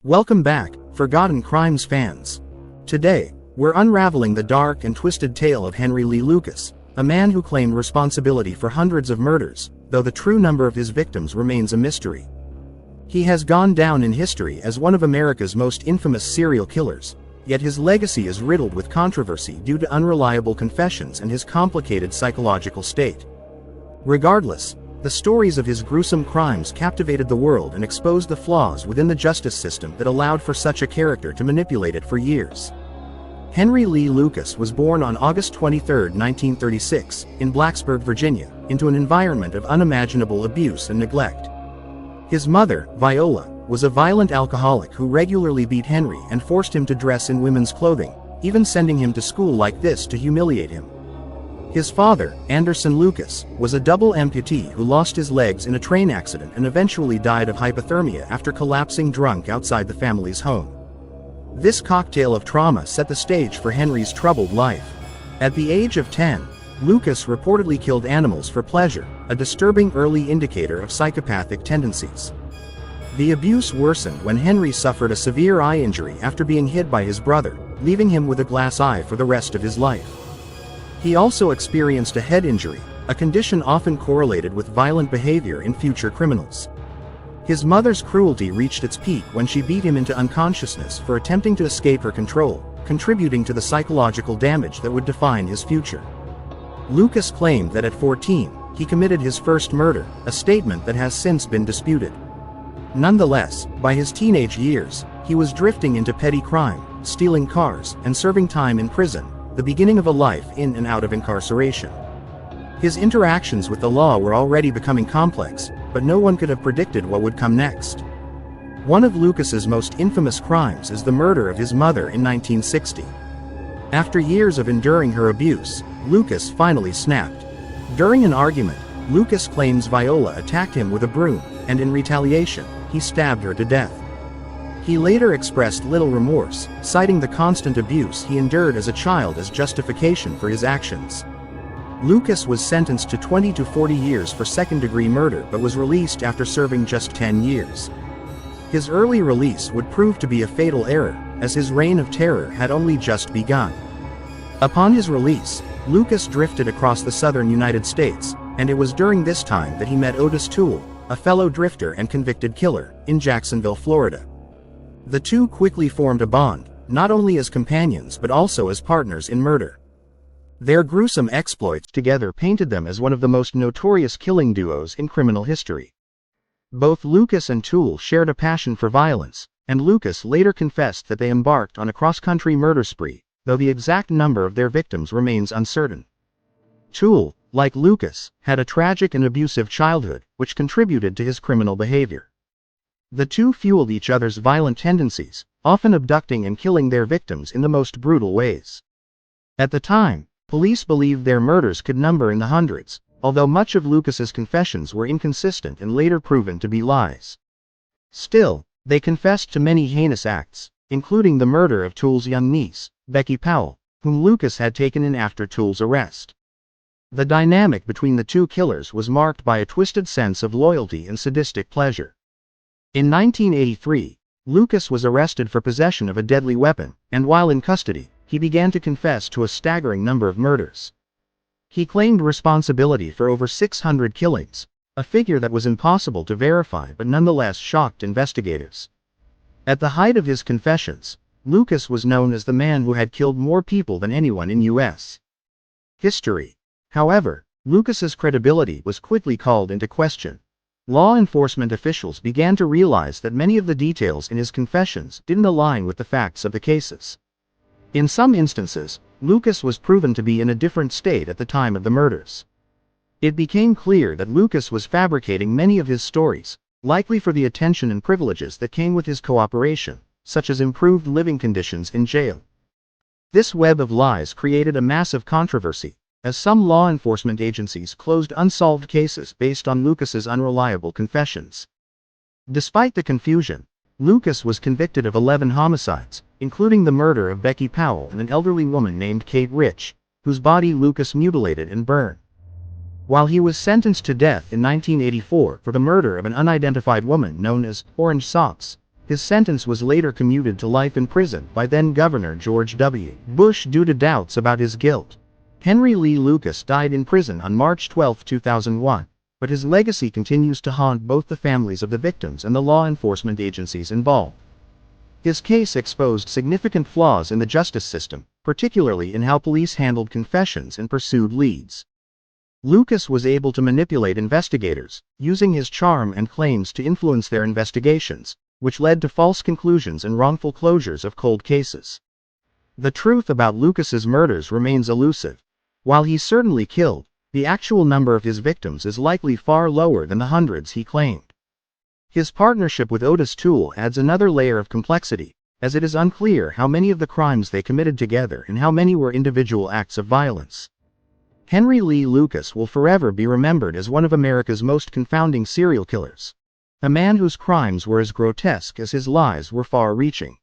Welcome back, Forgotten Crimes fans. Today, we're unraveling the dark and twisted tale of Henry Lee Lucas, a man who claimed responsibility for hundreds of murders, though the true number of his victims remains a mystery. He has gone down in history as one of America's most infamous serial killers, yet his legacy is riddled with controversy due to unreliable confessions and his complicated psychological state. Regardless, the stories of his gruesome crimes captivated the world and exposed the flaws within the justice system that allowed for such a character to manipulate it for years. Henry Lee Lucas was born on August 23, 1936, in Blacksburg, Virginia, into an environment of unimaginable abuse and neglect. His mother, Viola, was a violent alcoholic who regularly beat Henry and forced him to dress in women's clothing, even sending him to school like this to humiliate him. His father, Anderson Lucas, was a double amputee who lost his legs in a train accident and eventually died of hypothermia after collapsing drunk outside the family's home. This cocktail of trauma set the stage for Henry's troubled life. At the age of 10, Lucas reportedly killed animals for pleasure, a disturbing early indicator of psychopathic tendencies. The abuse worsened when Henry suffered a severe eye injury after being hit by his brother, leaving him with a glass eye for the rest of his life. He also experienced a head injury, a condition often correlated with violent behavior in future criminals. His mother's cruelty reached its peak when she beat him into unconsciousness for attempting to escape her control, contributing to the psychological damage that would define his future. Lucas claimed that at 14, he committed his first murder, a statement that has since been disputed. Nonetheless, by his teenage years, he was drifting into petty crime, stealing cars, and serving time in prison, the beginning of a life in and out of incarceration. His interactions with the law were already becoming complex, but no one could have predicted what would come next. One of Lucas's most infamous crimes is the murder of his mother in 1960. After years of enduring her abuse, Lucas finally snapped. During an argument, Lucas claims Viola attacked him with a broom, and in retaliation, he stabbed her to death. He later expressed little remorse, citing the constant abuse he endured as a child as justification for his actions. Lucas was sentenced to 20 to 40 years for second-degree murder but was released after serving just 10 years. His early release would prove to be a fatal error, as his reign of terror had only just begun. Upon his release, Lucas drifted across the southern United States, and it was during this time that he met Otis Toole, a fellow drifter and convicted killer, in Jacksonville, Florida. The two quickly formed a bond, not only as companions but also as partners in murder. Their gruesome exploits together painted them as one of the most notorious killing duos in criminal history. Both Lucas and Toole shared a passion for violence, and Lucas later confessed that they embarked on a cross-country murder spree, though the exact number of their victims remains uncertain. Toole, like Lucas, had a tragic and abusive childhood, which contributed to his criminal behavior. The two fueled each other's violent tendencies, often abducting and killing their victims in the most brutal ways. At the time, police believed their murders could number in the hundreds, although much of Lucas's confessions were inconsistent and later proven to be lies. Still, they confessed to many heinous acts, including the murder of Toole's young niece, Becky Powell, whom Lucas had taken in after Toole's arrest. The dynamic between the two killers was marked by a twisted sense of loyalty and sadistic pleasure. In 1983, Lucas was arrested for possession of a deadly weapon, and while in custody, he began to confess to a staggering number of murders. He claimed responsibility for over 600 killings, a figure that was impossible to verify but nonetheless shocked investigators. At the height of his confessions, Lucas was known as the man who had killed more people than anyone in U.S. history. However, Lucas's credibility was quickly called into question. Law enforcement officials began to realize that many of the details in his confessions didn't align with the facts of the cases. In some instances, Lucas was proven to be in a different state at the time of the murders. It became clear that Lucas was fabricating many of his stories, likely for the attention and privileges that came with his cooperation, such as improved living conditions in jail. This web of lies created a massive controversy, as some law enforcement agencies closed unsolved cases based on Lucas's unreliable confessions. Despite the confusion, Lucas was convicted of 11 homicides, including the murder of Becky Powell and an elderly woman named Kate Rich, whose body Lucas mutilated and burned. While he was sentenced to death in 1984 for the murder of an unidentified woman known as Orange Socks, His sentence was later commuted to life in prison by then-Governor George W. Bush due to doubts about his guilt. Henry Lee Lucas died in prison on March 12, 2001, but his legacy continues to haunt both the families of the victims and the law enforcement agencies involved. His case exposed significant flaws in the justice system, particularly in how police handled confessions and pursued leads. Lucas was able to manipulate investigators, using his charm and claims to influence their investigations, which led to false conclusions and wrongful closures of cold cases. The truth about Lucas's murders remains elusive. While he certainly killed, the actual number of his victims is likely far lower than the hundreds he claimed. His partnership with Otis Toole adds another layer of complexity, as it is unclear how many of the crimes they committed together and how many were individual acts of violence. Henry Lee Lucas will forever be remembered as one of America's most confounding serial killers. A man whose crimes were as grotesque as his lies were far-reaching.